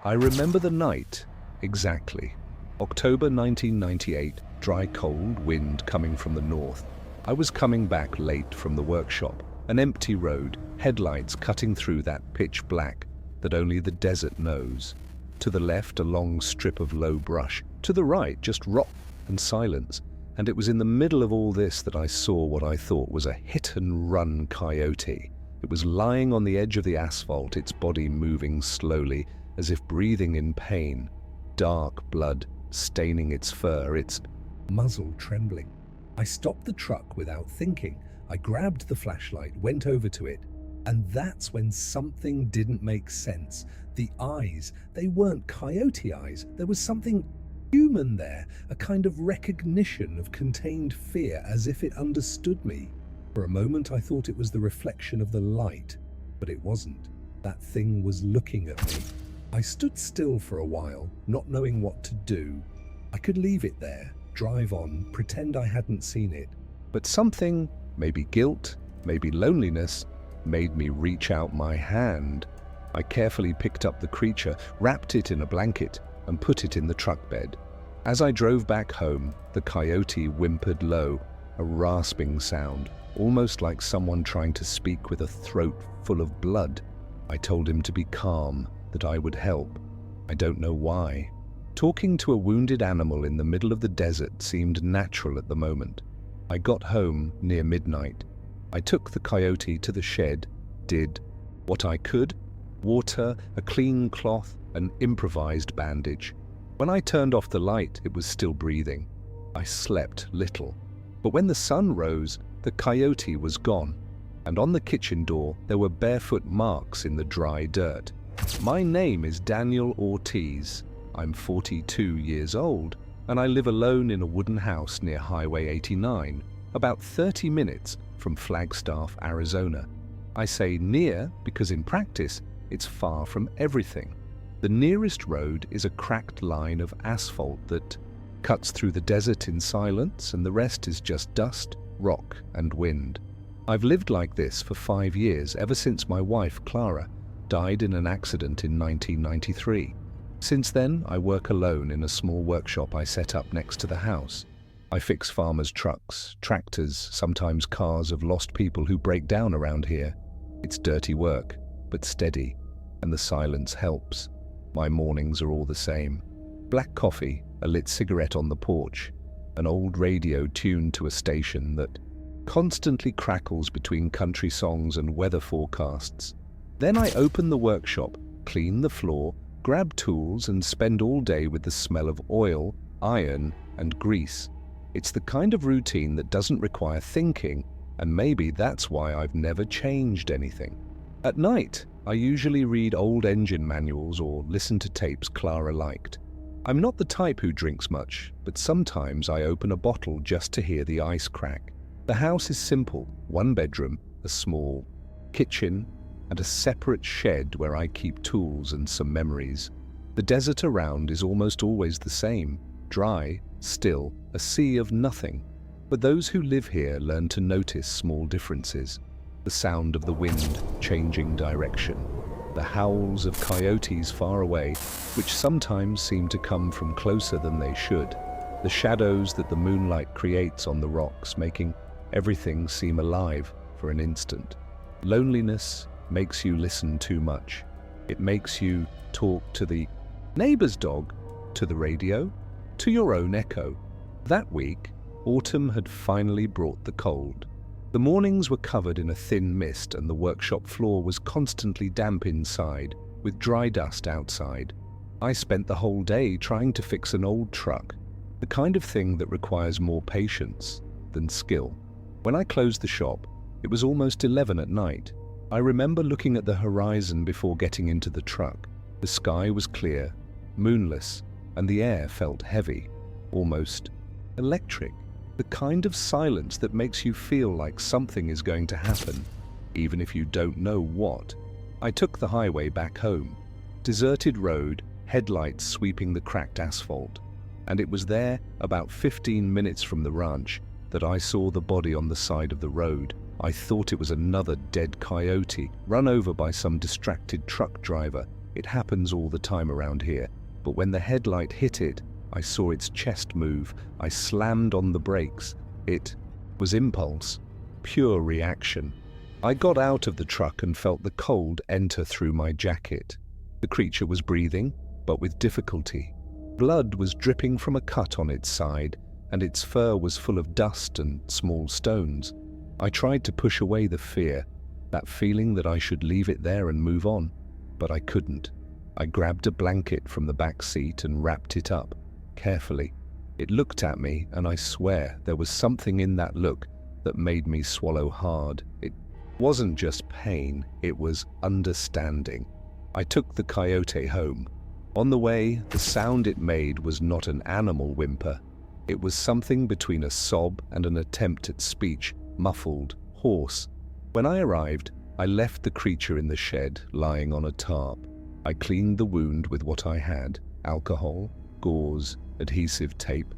I remember the night exactly. October 1998, dry cold wind coming from the north. I was coming back late from the workshop, an empty road, headlights cutting through that pitch black that only the desert knows. To the left, a long strip of low brush. To the right, just rock and silence. And it was in the middle of all this that I saw what I thought was a hit-and-run coyote. It was lying on the edge of the asphalt, its body moving slowly, as if breathing in pain. Dark blood staining its fur, its muzzle trembling. I stopped the truck without thinking. I grabbed the flashlight, went over to it, and that's when something didn't make sense. The eyes, they weren't coyote eyes. There was something human there, a kind of recognition of contained fear, as if it understood me. For a moment I thought it was the reflection of the light, but it wasn't. That thing was looking at me. I stood still for a while, not knowing what to do. I could leave it there, drive on, pretend I hadn't seen it. But something, maybe guilt, maybe loneliness, made me reach out my hand. I carefully picked up the creature, wrapped it in a blanket, and put it in the truck bed. As I drove back home, the coyote whimpered low, a rasping sound, almost like someone trying to speak with a throat full of blood. I told him to be calm, that I would help. I don't know why. Talking to a wounded animal in the middle of the desert seemed natural at the moment. I got home near midnight. I took the coyote to the shed, did what I could: water, a clean cloth, an improvised bandage. When I turned off the light, it was still breathing. I slept little. But when the sun rose, the coyote was gone, and on the kitchen door there were barefoot marks in the dry dirt. My name is Daniel Ortiz. I'm 42 years old, and I live alone in a wooden house near Highway 89, about 30 minutes from Flagstaff, Arizona. I say near because in practice, it's far from everything. The nearest road is a cracked line of asphalt that cuts through the desert in silence, and the rest is just dust, rock, and wind. I've lived like this for 5 years, ever since my wife, Clara, died in an accident in 1993. Since then, I work alone in a small workshop I set up next to the house. I fix farmers' trucks, tractors, sometimes cars of lost people who break down around here. It's dirty work, but steady, and the silence helps. My mornings are all the same. Black coffee, a lit cigarette on the porch, an old radio tuned to a station that constantly crackles between country songs and weather forecasts. Then I open the workshop, clean the floor, grab tools, and spend all day with the smell of oil, iron, and grease. It's the kind of routine that doesn't require thinking, and maybe that's why I've never changed anything. At night, I usually read old engine manuals or listen to tapes Clara liked. I'm not the type who drinks much, but sometimes I open a bottle just to hear the ice crack. The house is simple: one bedroom, a small kitchen, and a separate shed where I keep tools and some memories. The desert around is almost always the same: dry, still, a sea of nothing. But those who live here learn to notice small differences. The sound of the wind changing direction, the howls of coyotes far away, which sometimes seem to come from closer than they should, the shadows that the moonlight creates on the rocks, making everything seem alive for an instant. Loneliness makes you listen too much. It makes you talk to the neighbor's dog, to the radio, to your own echo. That week, autumn had finally brought the cold. The mornings were covered in a thin mist, and the workshop floor was constantly damp inside, with dry dust outside. I spent the whole day trying to fix an old truck, the kind of thing that requires more patience than skill. When I closed the shop, it was almost 11 at night. I remember looking at the horizon before getting into the truck. The sky was clear, moonless, and the air felt heavy, almost electric. The kind of silence that makes you feel like something is going to happen, even if you don't know what. I took the highway back home. Deserted road, headlights sweeping the cracked asphalt. And it was there, about 15 minutes from the ranch, that I saw the body on the side of the road. I thought it was another dead coyote, run over by some distracted truck driver. It happens all the time around here, but when the headlight hit it, I saw its chest move. I slammed on the brakes. It was impulse, pure reaction. I got out of the truck and felt the cold enter through my jacket. The creature was breathing, but with difficulty. Blood was dripping from a cut on its side, and its fur was full of dust and small stones. I tried to push away the fear, that feeling that I should leave it there and move on, but I couldn't. I grabbed a blanket from the back seat and wrapped it up, carefully. It looked at me, and I swear there was something in that look that made me swallow hard. It wasn't just pain, it was understanding. I took the Coyote home. On the way, the sound it made was not an animal whimper. It was something between a sob and an attempt at speech, muffled, hoarse. When I arrived, I left the creature in the shed, lying on a tarp. I cleaned the wound with what I had, alcohol, gauze, adhesive tape,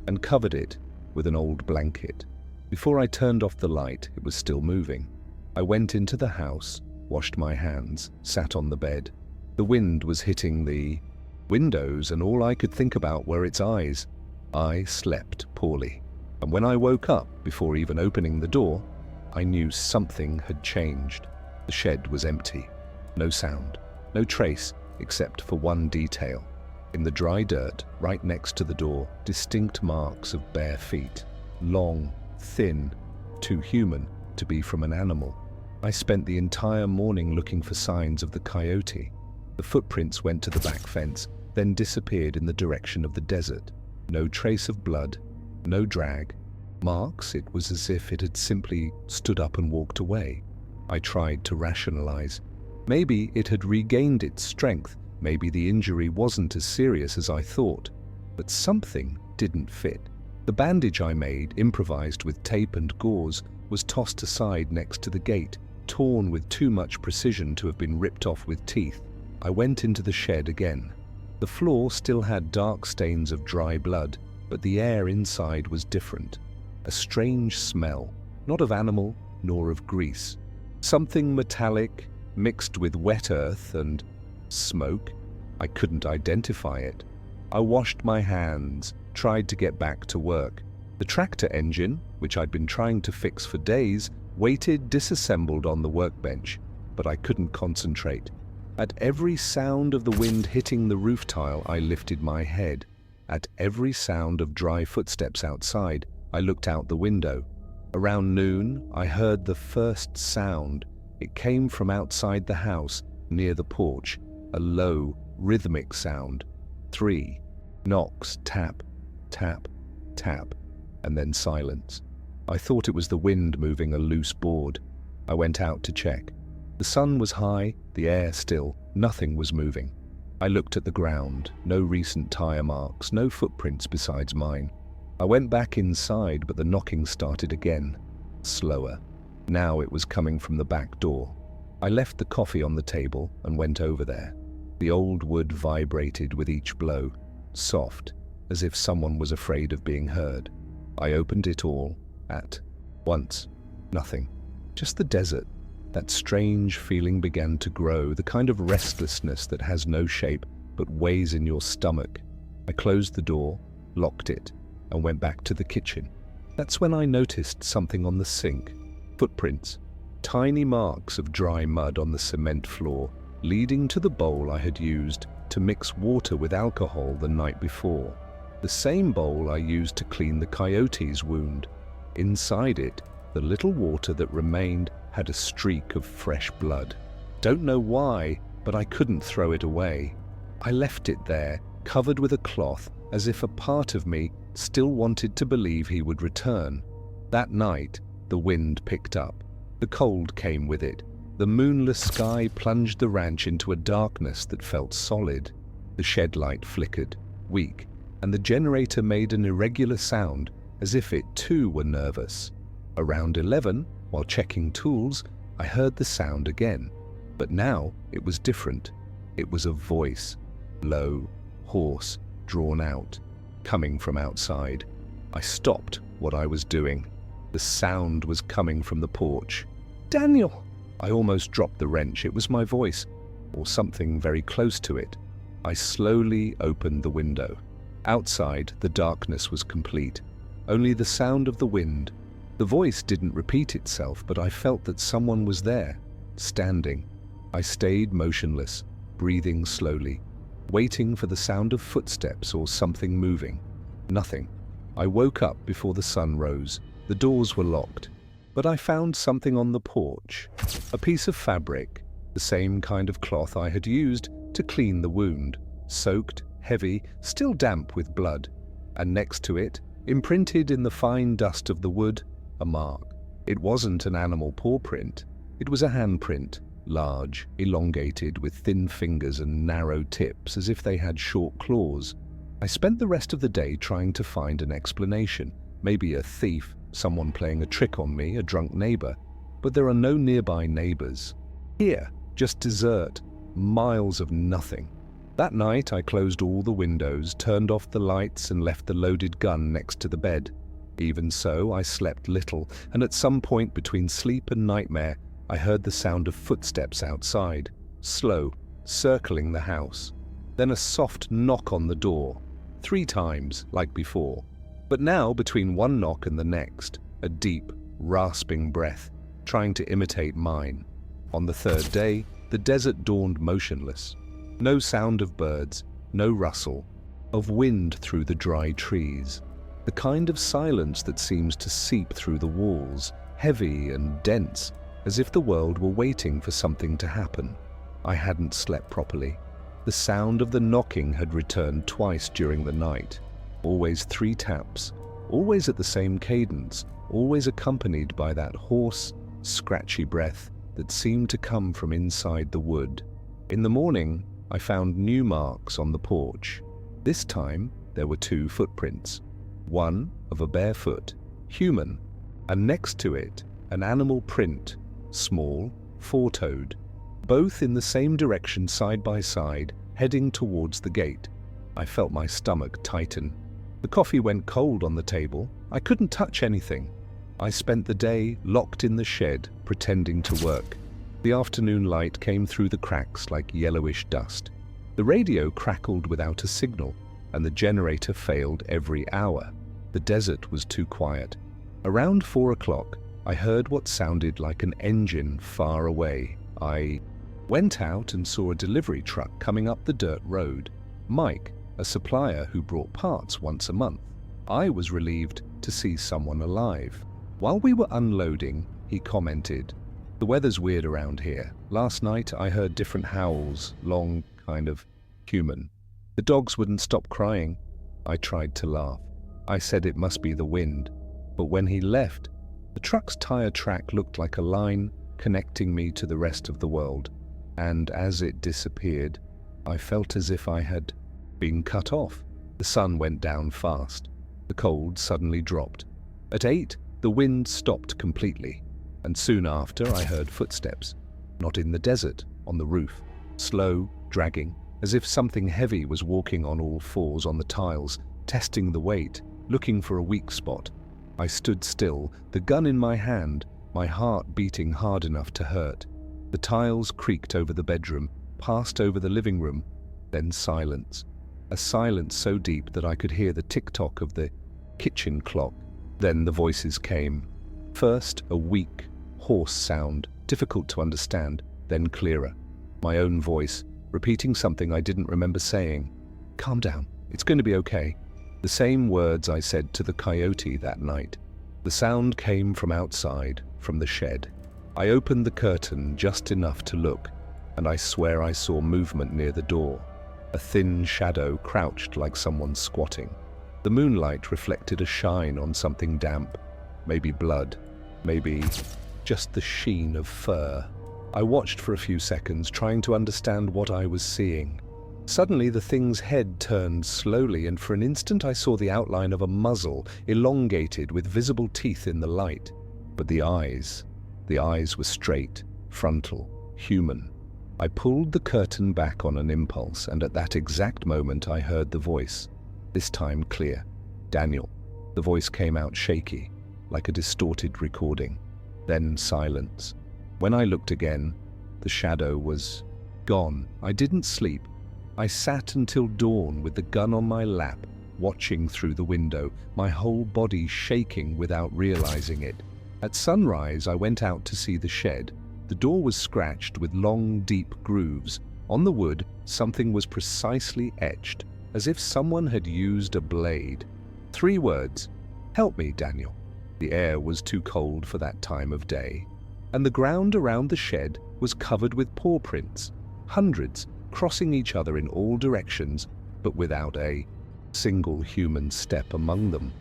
and covered it with an old blanket. Before I turned off the light, it was still moving. I went into the house, washed my hands, sat on the bed. The wind was hitting the windows, and all I could think about were its eyes. I slept poorly, and when I woke up, before even opening the door, I knew something had changed. The shed was empty. No sound, no trace, except for one detail. In the dry dirt, right next to the door, distinct marks of bare feet. Long, thin, too human to be from an animal. I spent the entire morning looking for signs of the coyote. The footprints went to the back fence, then disappeared in the direction of the desert. No trace of blood, no drag. Marks, it was as if it had simply stood up and walked away. I tried to rationalize. Maybe it had regained its strength. Maybe the injury wasn't as serious as I thought. But something didn't fit. The bandage I made, improvised with tape and gauze, was tossed aside next to the gate, torn with too much precision to have been ripped off with teeth. I went into the shed again. The floor still had dark stains of dry blood, but the air inside was different. A strange smell, not of animal nor of grease. Something metallic, mixed with wet earth and smoke. I couldn't identify it. I washed my hands, tried to get back to work. The tractor engine, which I'd been trying to fix for days, waited disassembled on the workbench, but I couldn't concentrate. At every sound of the wind hitting the roof tile, I lifted my head. At every sound of dry footsteps outside, I looked out the window. Around noon, I heard the first sound. It came from outside the house, near the porch, a low, rhythmic sound. 3 knocks, tap, tap, tap, and then silence. I thought it was the wind moving a loose board. I went out to check. The sun was high, the air still, nothing was moving. I looked at the ground, no recent tire marks, no footprints besides mine. I went back inside, but the knocking started again, slower. Now it was coming from the back door. I left the coffee on the table and went over there. The old wood vibrated with each blow, soft, as if someone was afraid of being heard. I opened it all at once. Nothing. Just the desert. That strange feeling began to grow, the kind of restlessness that has no shape but weighs in your stomach. I closed the door, locked it, and went back to the kitchen. That's when I noticed something on the sink. Footprints. Tiny marks of dry mud on the cement floor, leading to the bowl I had used to mix water with alcohol the night before. The same bowl I used to clean the coyote's wound. Inside it, the little water that remained had a streak of fresh blood. Don't know why, but I couldn't throw it away. I left it there, covered with a cloth, as if a part of me still wanted to believe he would return. That night, the wind picked up. The cold came with it. The moonless sky plunged the ranch into a darkness that felt solid. The shed light flickered, weak, and the generator made an irregular sound, as if it too were nervous. Around 11, while checking tools, I heard the sound again. But now it was different. It was a voice, low, hoarse, drawn out, coming from outside. I stopped what I was doing. The sound was coming from the porch. "Daniel!" I almost dropped the wrench. It was my voice. or something very close to it. I slowly opened the window. Outside, the darkness was complete. Only the sound of the wind. The voice didn't repeat itself, but I felt that someone was there, standing. I stayed motionless, breathing slowly, waiting for the sound of footsteps or something moving. Nothing. I woke up before the sun rose. The doors were locked, but I found something on the porch. A piece of fabric, the same kind of cloth I had used to clean the wound, soaked, heavy, still damp with blood. And next to it, imprinted in the fine dust of the wood, a mark. It wasn't an animal paw print. It was a handprint, large, elongated, with thin fingers and narrow tips as if they had short claws. I spent the rest of the day trying to find an explanation. Maybe a thief, someone playing a trick on me, a drunk neighbor. But there are no nearby neighbors. Here, just desert, miles of nothing. That night, I closed all the windows, turned off the lights, and left the loaded gun next to the bed. Even so, I slept little, and at some point between sleep and nightmare, I heard the sound of footsteps outside, slow, circling the house. Then a soft knock on the door, 3 times, like before. But now, between one knock and the next, a deep, rasping breath, trying to imitate mine. On the 3rd day, the desert dawned motionless. No sound of birds, no rustle, of wind through the dry trees. The kind of silence that seems to seep through the walls, heavy and dense, as if the world were waiting for something to happen. I hadn't slept properly. The sound of the knocking had returned twice during the night. Always 3 taps, always at the same cadence, always accompanied by that hoarse, scratchy breath that seemed to come from inside the wood. In the morning, I found new marks on the porch. This time, there were 2 footprints. One of a bare foot, human, and next to it, an animal print, small, 4-toed, both in the same direction side by side, heading towards the gate. I felt my stomach tighten. The coffee went cold on the table. I couldn't touch anything. I spent the day locked in the shed, pretending to work. The afternoon light came through the cracks like yellowish dust. The radio crackled without a signal, and the generator failed every hour. The desert was too quiet. Around 4 o'clock, I heard what sounded like an engine far away. I went out and saw a delivery truck coming up the dirt road. Mike, a supplier who brought parts once a month. I was relieved to see someone alive. While we were unloading, he commented, "The weather's weird around here. Last night I heard different howls, long, kind of human. The dogs wouldn't stop crying." I tried to laugh. I said it must be the wind. But when he left, the truck's tire track looked like a line connecting me to the rest of the world. And as it disappeared, I felt as if I had been cut off. The sun went down fast. The cold suddenly dropped. At 8, the wind stopped completely. And soon after, I heard footsteps. Not in the desert, on the roof. Slow, dragging, as if something heavy was walking on all 4s on the tiles, testing the weight, looking for a weak spot. I stood still, the gun in my hand, my heart beating hard enough to hurt. The tiles creaked over the bedroom, passed over the living room, then silence. A silence so deep that I could hear the tick-tock of the kitchen clock. Then the voices came. First, a weak, hoarse sound, difficult to understand, then clearer. My own voice, repeating something I didn't remember saying. "Calm down, it's going to be okay." The same words I said to the coyote that night. The sound came from outside, from the shed. I opened the curtain just enough to look, and I swear I saw movement near the door. A thin shadow crouched like someone squatting. The moonlight reflected a shine on something damp. Maybe blood, maybe just the sheen of fur. I watched for a few seconds, trying to understand what I was seeing. Suddenly the thing's head turned slowly, and for an instant I saw the outline of a muzzle, elongated with visible teeth in the light. But the eyes were straight, frontal, human. I pulled the curtain back on an impulse, and at that exact moment I heard the voice, this time clear. "Daniel." The voice came out shaky, like a distorted recording. Then silence. When I looked again, the shadow was Gone. I didn't sleep. I sat until dawn with the gun on my lap, watching through the window, my whole body shaking without realizing it. At sunrise, I went out to see the shed. The door was scratched with long, deep grooves. On the wood, something was precisely etched, as if someone had used a blade. 3 words: "Help me, Daniel." The air was too cold for that time of day, and the ground around the shed was covered with paw prints, hundreds, crossing each other in all directions, but without a single human step among them.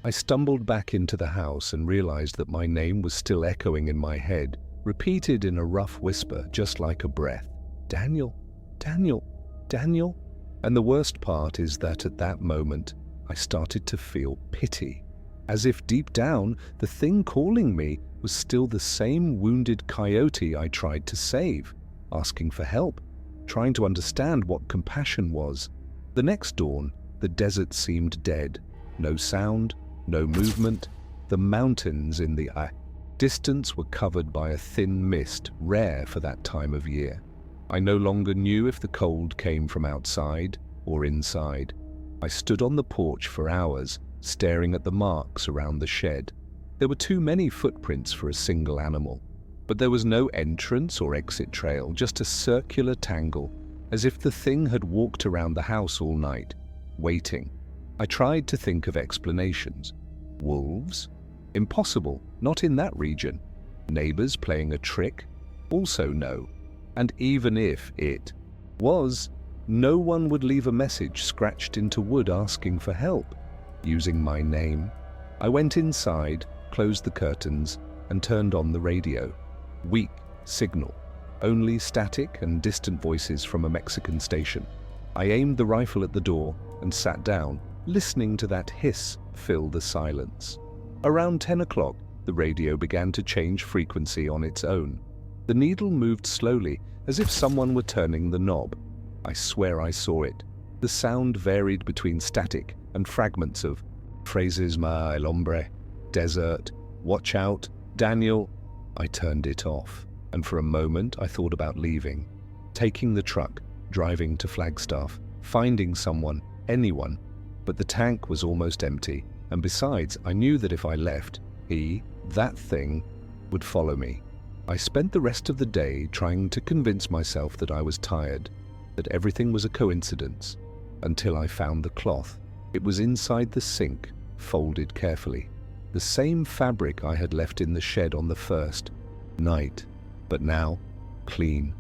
I stumbled back into the house and realized that my name was still echoing in my head, repeated in a rough whisper, just like a breath. Daniel, Daniel, Daniel. And the worst part is that at that moment, I started to feel pity, as if deep down, the thing calling me was still the same wounded coyote I tried to save, asking for help, trying to understand what compassion was. The next dawn, the desert seemed dead. No sound, no movement. The mountains in the distance were covered by a thin mist, rare for that time of year. I no longer knew if the cold came from outside or inside. I stood on the porch for hours, staring at the marks around the shed. There were too many footprints for a single animal, but there was no entrance or exit trail, just a circular tangle, as if the thing had walked around the house all night, waiting. I tried to think of explanations. Wolves? Impossible, not in that region. Neighbors playing a trick? Also no. And even if it was, no one would leave a message scratched into wood asking for help. Using my name, I went inside, closed the curtains, and turned on the radio. Weak signal, only static and distant voices from a Mexican station. I aimed the rifle at the door and sat down, listening to that hiss fill the silence. Around 10 o'clock, the radio began to change frequency on its own. The needle moved slowly, as if someone were turning the knob. I swear I saw it. The sound varied between static and fragments of phrases: "Ma el hombre," "desert," "watch out," "Daniel." I turned it off, and for a moment I thought about leaving, taking the truck, driving to Flagstaff, finding someone, anyone. But the tank was almost empty, and besides, I knew that if I left, that thing, would follow me. I spent the rest of the day trying to convince myself that I was tired, that everything was a coincidence, until I found the cloth. It was inside the sink, folded carefully. The same fabric I had left in the shed on the first night, but now clean,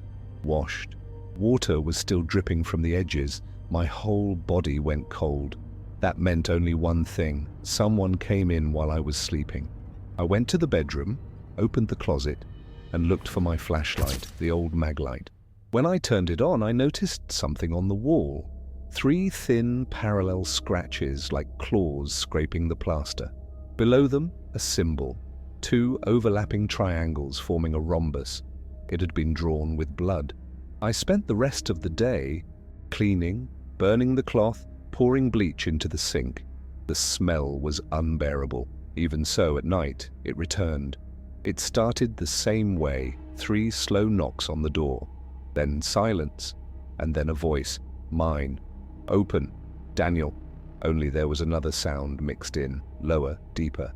washed. Water was still dripping from the edges. My whole body went cold. That meant only one thing: someone came in while I was sleeping. I went to the bedroom, opened the closet, and looked for my flashlight, the old maglite. When I turned it on, I noticed something on the wall. 3 thin, parallel scratches like claws scraping the plaster. Below them, a symbol, 2 overlapping triangles forming a rhombus. It had been drawn with blood. I spent the rest of the day cleaning, burning the cloth, pouring bleach into the sink. The smell was unbearable. Even so, at night, it returned. It started the same way: 3 slow knocks on the door, then silence, and then a voice: "Mine. Open. Daniel." Only there was another sound mixed in, lower, deeper,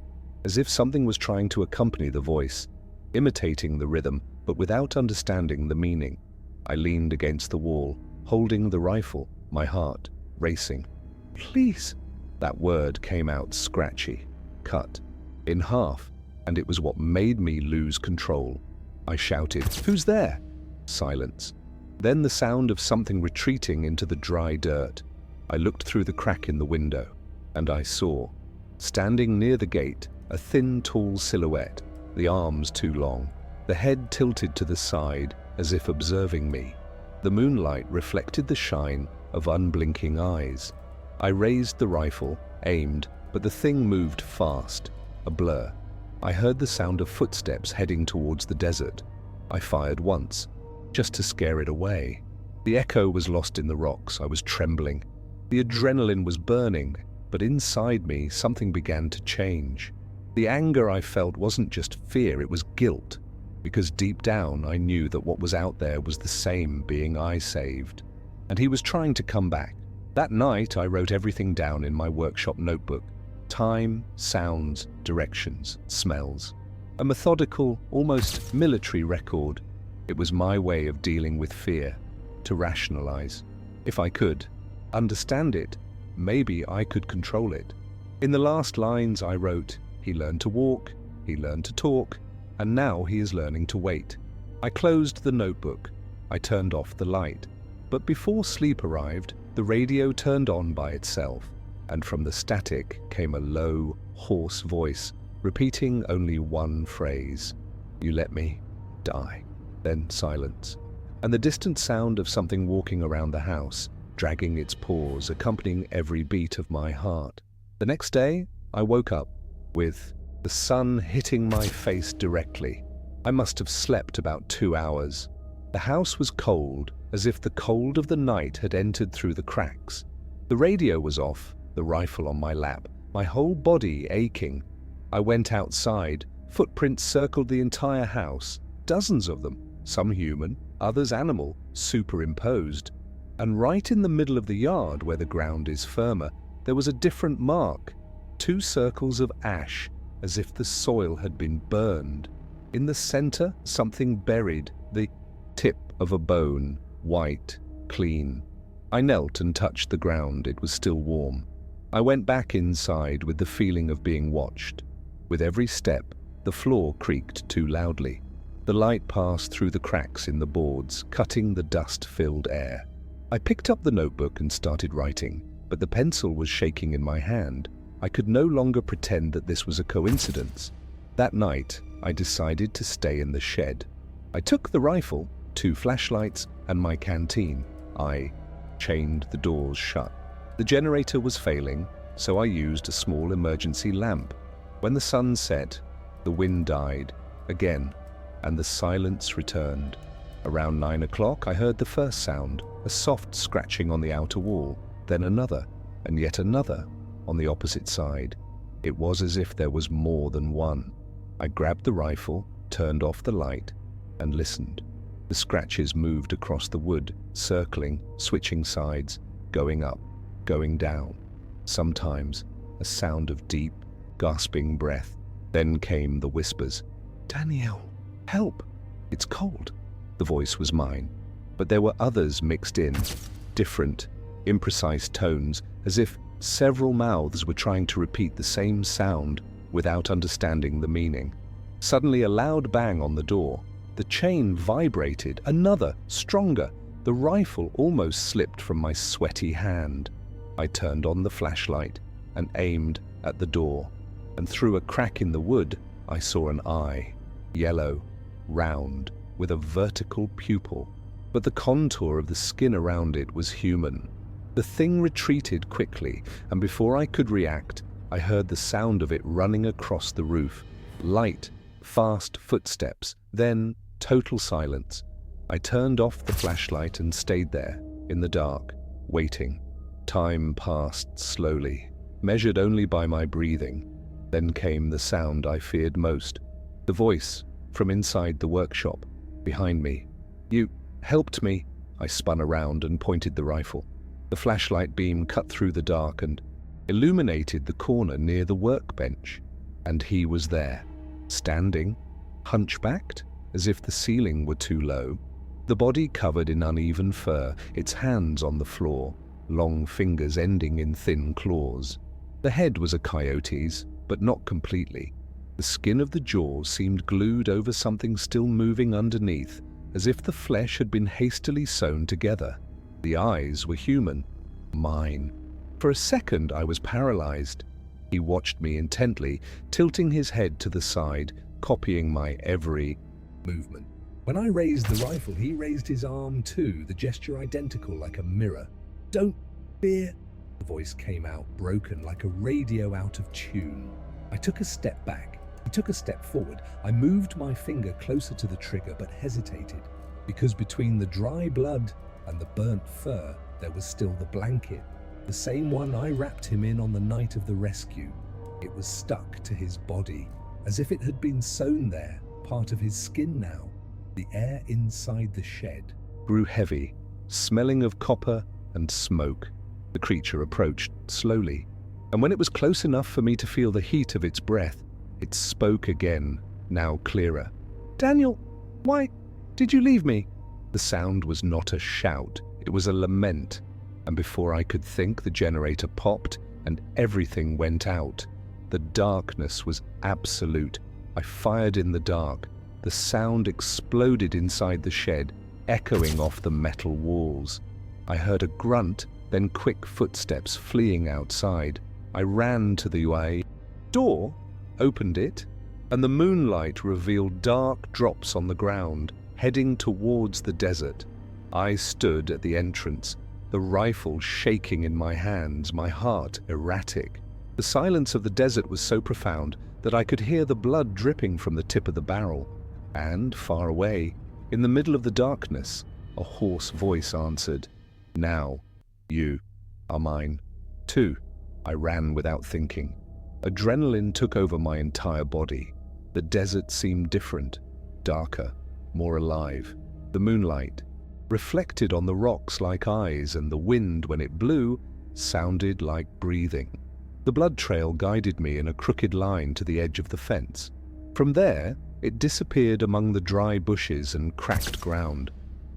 as if something was trying to accompany the voice, imitating the rhythm, but without understanding the meaning. I leaned against the wall, holding the rifle, my heart racing. "Please." That word came out scratchy, cut in half, and it was what made me lose control. I shouted, "Who's there?" Silence. Then the sound of something retreating into the dry dirt. I looked through the crack in the window, and I saw, standing near the gate, a thin, tall silhouette, the arms too long, the head tilted to the side as if observing me. The moonlight reflected the shine of unblinking eyes. I raised the rifle, aimed, but the thing moved fast, a blur. I heard the sound of footsteps heading towards the desert. I fired once, just to scare it away. The echo was lost in the rocks. I was trembling. The adrenaline was burning, but inside me something began to change. The anger I felt wasn't just fear, it was guilt. because deep down I knew that what was out there was the same being I saved, and he was trying to come back. That night I wrote everything down in my workshop notebook: time, sounds, directions, smells. A methodical, almost military record. It was my way of dealing with fear, to rationalize. If I could understand it, maybe I could control it. In the last lines I wrote, he learned to walk, he learned to talk, and now he is learning to wait. I closed the notebook. I turned off the light. But before sleep arrived, the radio turned on by itself, and from the static came a low, hoarse voice, repeating only one phrase: "You let me die." Then silence, and the distant sound of something walking around the house, dragging its paws, accompanying every beat of my heart. The next day, I woke up with the sun hitting my face directly. I must have slept about 2 hours. The house was cold, as if the cold of the night had entered through the cracks. The radio was off, the rifle on my lap, my whole body aching. I went outside. Footprints circled the entire house, dozens of them, some human, others animal, superimposed. And right in the middle of the yard, where the ground is firmer, there was a different mark: 2 circles of ash, as if the soil had been burned. In the center, something buried, the tip of a bone, white, clean. I knelt and touched the ground. It was still warm. I went back inside with the feeling of being watched. With every step, the floor creaked too loudly. The light passed through the cracks in the boards, cutting the dust-filled air. I picked up the notebook and started writing, but the pencil was shaking in my hand. I could no longer pretend that this was a coincidence. That night, I decided to stay in the shed. I took the rifle, 2 flashlights, and my canteen. I chained the doors shut. The generator was failing, so I used a small emergency lamp. When the sun set, the wind died again, and the silence returned. Around 9 o'clock, I heard the first sound, a soft scratching on the outer wall, then another, and yet another, on the opposite side. It was as if there was more than one. I grabbed the rifle, turned off the light, and listened. The scratches moved across the wood, circling, switching sides, going up, going down. Sometimes a sound of deep, gasping breath. Then came the whispers. "Danielle, help! It's cold." The voice was mine, but there were others mixed in, different, imprecise tones, as if several mouths were trying to repeat the same sound without understanding the meaning. Suddenly a loud bang on the door. The chain vibrated, another, stronger. The rifle almost slipped from my sweaty hand. I turned on the flashlight and aimed at the door, and through a crack in the wood, I saw an eye, yellow, round, with a vertical pupil. But the contour of the skin around it was human. The thing retreated quickly, and before I could react, I heard the sound of it running across the roof. Light, fast footsteps, then total silence. I turned off the flashlight and stayed there, in the dark, waiting. Time passed slowly, measured only by my breathing. Then came the sound I feared most. The voice from inside the workshop, behind me. "You helped me." I spun around and pointed the rifle. The flashlight beam cut through the dark and illuminated the corner near the workbench. And he was there, standing, hunchbacked, as if the ceiling were too low. The body covered in uneven fur, its hands on the floor, long fingers ending in thin claws. The head was a coyote's, but not completely. The skin of the jaw seemed glued over something still moving underneath, as if the flesh had been hastily sewn together. The eyes were human, mine. For a second I was paralyzed. He watched me intently, tilting his head to the side, copying my every movement. When I raised the rifle, he raised his arm too, the gesture identical, like a mirror. "Don't fear," the voice came out, broken, like a radio out of tune. I took a step back. He took a step forward. I moved my finger closer to the trigger, but hesitated, because between the dry blood and the burnt fur, there was still the blanket, the same one I wrapped him in on the night of the rescue. It was stuck to his body, as if it had been sewn there, part of his skin now. The air inside the shed grew heavy, smelling of copper and smoke. The creature approached slowly, and when it was close enough for me to feel the heat of its breath, it spoke again, now clearer. "Daniel, why did you leave me?" The sound was not a shout, it was a lament, and before I could think, the generator popped and everything went out. The darkness was absolute. I fired in the dark. The sound exploded inside the shed, echoing off the metal walls. I heard a grunt, then quick footsteps fleeing outside. I ran to the door, opened it, and the moonlight revealed dark drops on the ground, heading towards the desert. I stood at the entrance, the rifle shaking in my hands, my heart erratic. The silence of the desert was so profound that I could hear the blood dripping from the tip of the barrel. And, far away, in the middle of the darkness, a hoarse voice answered, "Now, you are mine, too." I ran without thinking. Adrenaline took over my entire body. The desert seemed different, darker, more alive. The moonlight reflected on the rocks like eyes, and the wind, when it blew, sounded like breathing. The blood trail guided me in a crooked line to the edge of the fence. From there, it disappeared among the dry bushes and cracked ground.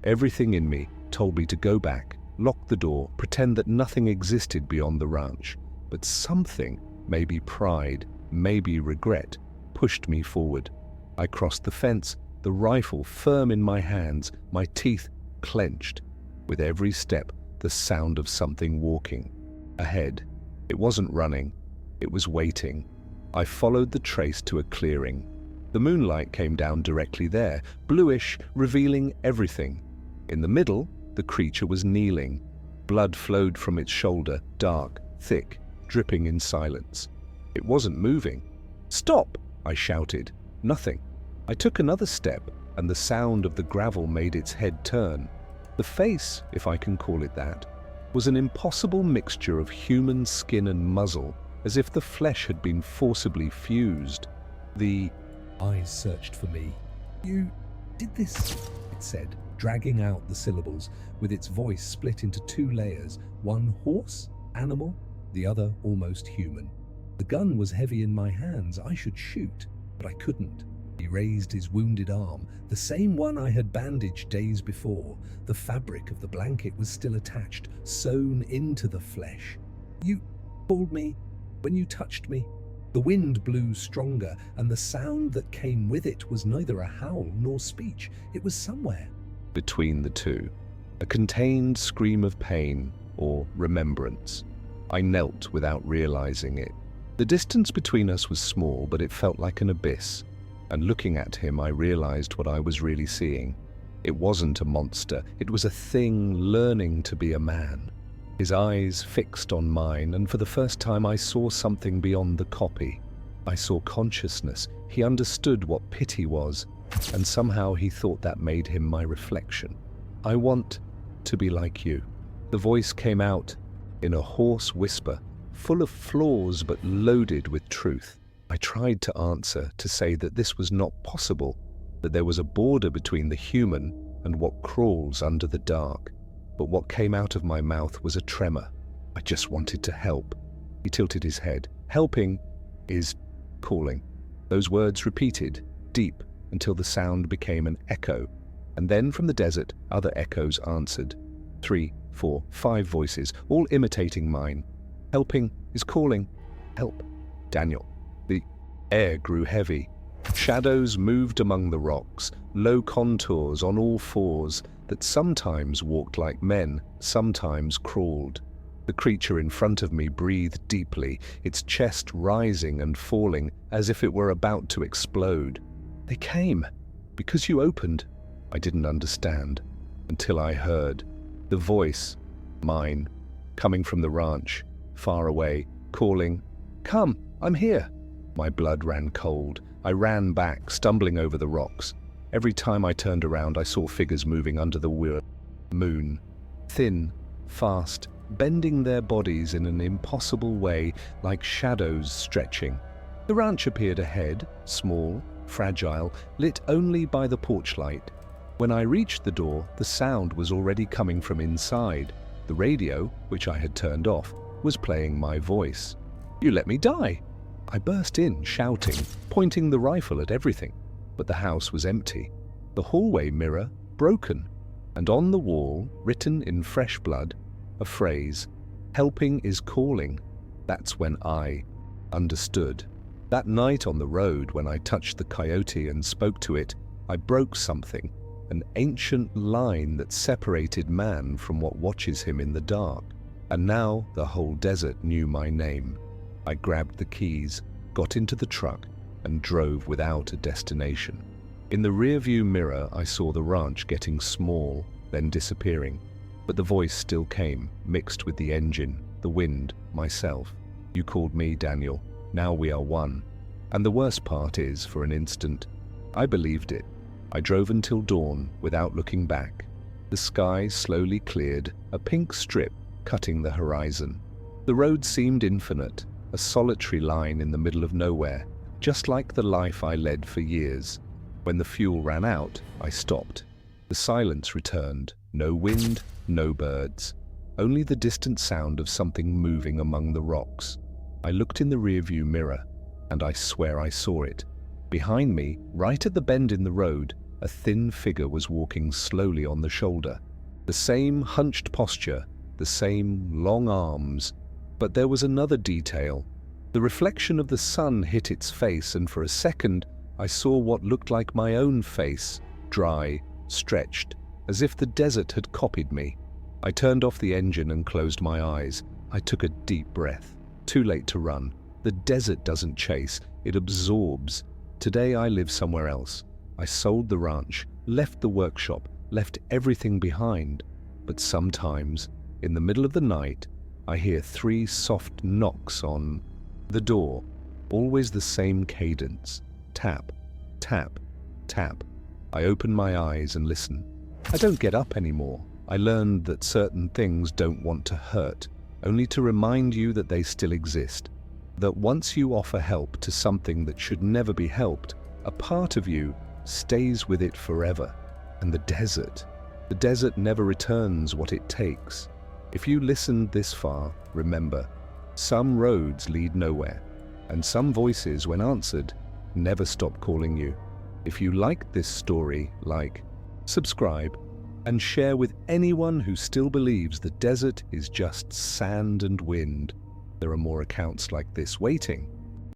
Everything in me told me to go back, lock the door, pretend that nothing existed beyond the ranch. But something, maybe pride, maybe regret, pushed me forward. I crossed the fence, the rifle firm in my hands, my teeth clenched. With every step, the sound of something walking. Ahead. It wasn't running, it was waiting. I followed the trace to a clearing. The moonlight came down directly there, bluish, revealing everything. In the middle, the creature was kneeling. Blood flowed from its shoulder, dark, thick, dripping in silence. It wasn't moving. "Stop!" I shouted. Nothing. I took another step, and the sound of the gravel made its head turn. The face, if I can call it that, was an impossible mixture of human skin and muzzle, as if the flesh had been forcibly fused. The eyes searched for me. "You did this," it said, dragging out the syllables, with its voice split into two layers, one horse, animal, the other almost human. The gun was heavy in my hands. I should shoot, but I couldn't. He raised his wounded arm, the same one I had bandaged days before. The fabric of the blanket was still attached, sewn into the flesh. "You called me when you touched me." The wind blew stronger, and the sound that came with it was neither a howl nor speech. It was somewhere between the two, a contained scream of pain or remembrance. I knelt without realizing it. The distance between us was small, but it felt like an abyss. And looking at him, I realized what I was really seeing. It wasn't a monster, it was a thing learning to be a man. His eyes fixed on mine, and for the first time I saw something beyond the copy. I saw consciousness. He understood what pity was, and somehow he thought that made him my reflection. "I want to be like you." The voice came out in a hoarse whisper, full of flaws but loaded with truth. I tried to answer, to say that this was not possible, that there was a border between the human and what crawls under the dark. But what came out of my mouth was a tremor. I just wanted to help. He tilted his head. "Helping is calling." Those words repeated, deep, until the sound became an echo. And then from the desert, other echoes answered. 3, 4, 5 voices, all imitating mine. "Helping is calling. Help. Daniel." The air grew heavy. Shadows moved among the rocks, low contours on all fours that sometimes walked like men, sometimes crawled. The creature in front of me breathed deeply, its chest rising and falling as if it were about to explode. "They came because you opened." I didn't understand until I heard the voice, mine, coming from the ranch, far away, calling, "Come, I'm here." My blood ran cold. I ran back, stumbling over the rocks. Every time I turned around, I saw figures moving under the moon. Thin, fast, bending their bodies in an impossible way, like shadows stretching. The ranch appeared ahead, small, fragile, lit only by the porch light. When I reached the door, the sound was already coming from inside. The radio, which I had turned off, was playing my voice. "You let me die!" I burst in, shouting, pointing the rifle at everything. But the house was empty. The hallway mirror broken, and on the wall, written in fresh blood, a phrase, "Helping is calling." That's when I understood. That night on the road, when I touched the coyote and spoke to it, I broke something, an ancient line that separated man from what watches him in the dark. And now the whole desert knew my name. I grabbed the keys, got into the truck, and drove without a destination. In the rearview mirror, I saw the ranch getting small, then disappearing. But the voice still came, mixed with the engine, the wind, myself. "You called me, Daniel. Now we are one." And the worst part is, for an instant, I believed it. I drove until dawn without looking back. The sky slowly cleared, a pink strip cutting the horizon. The road seemed infinite, a solitary line in the middle of nowhere, just like the life I led for years. When the fuel ran out, I stopped. The silence returned. No wind, no birds. Only the distant sound of something moving among the rocks. I looked in the rearview mirror, and I swear I saw it. Behind me, right at the bend in the road, a thin figure was walking slowly on the shoulder. The same hunched posture, the same long arms. But there was another detail. The reflection of the sun hit its face, and for a second, I saw what looked like my own face, dry, stretched, as if the desert had copied me. I turned off the engine and closed my eyes. I took a deep breath. Too late to run. The desert doesn't chase, it absorbs. Today I live somewhere else. I sold the ranch, left the workshop, left everything behind. But sometimes, in the middle of the night, I hear 3 soft knocks on the door. Always the same cadence. Tap, tap, tap. I open my eyes and listen. I don't get up anymore. I learned that certain things don't want to hurt, only to remind you that they still exist. That once you offer help to something that should never be helped, a part of you stays with it forever. And the desert never returns what it takes. If you listened this far, remember, some roads lead nowhere, and some voices, when answered, never stop calling you. If you liked this story, like, subscribe, and share with anyone who still believes the desert is just sand and wind. There are more accounts like this waiting.